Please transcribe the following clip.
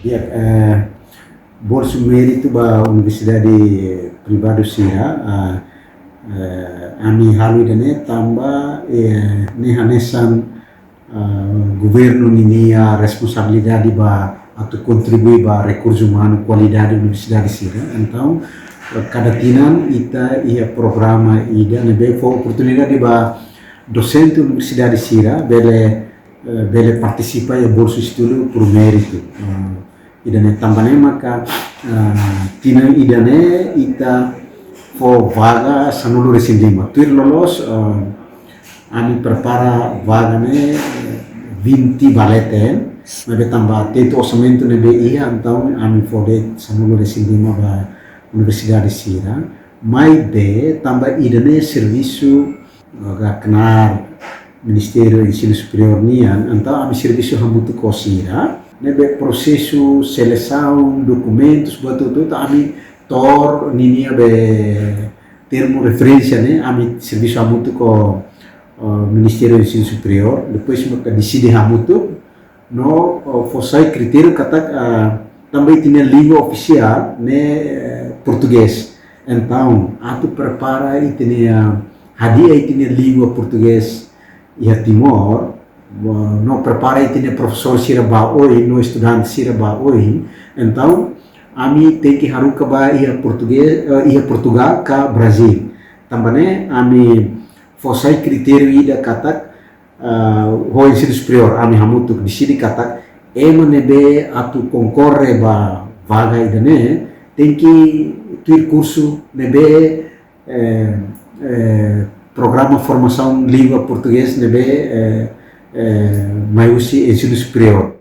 Dia, bolsa mérito ba Universidade Privada Sira, ami halu idane tamba ne hanesan governo ninia responsabilidade ba atau contribui ba recursos humanos qualidade Universidade Sira. Então cada tinan ita ia programa ida nebe for oportunidade ba docente Universidade Sira bele participa e bolsa estudo por mérito. Idane tambane maka tinan idane ita for vaga sanulu resindima tuir lolos ami prepara vaga ne 20 baleten nabe tambah teto orçamento nebe ia então ami for de sanulu resindima ba Universidade Sira mai be tambah idane serviço ga kenar Ministério do Ensino Superior nian então ami serviço hamutu ko Sira nebe processo seleção documentos batu ami tor ninia be termo referência né ami serviço hamutu ko Ministério do Ensino Superior depois mereka decide hamutu no fossai critério katak também tinha língua oficial né português então atu prepara e tinha hadia e tinha língua português e Timor no prepara e tinha professor sira ba oi no estudante sira ba oi então ami tem que haruka ba ia português ia Portugal ka Brasil tambane ami fossai critério ida katak ho ensino superior ami hamutu decide katak nebe atu concorre ba vaga idane tem que ter curso nebe programa formação língua português nebe maiusi ensino superior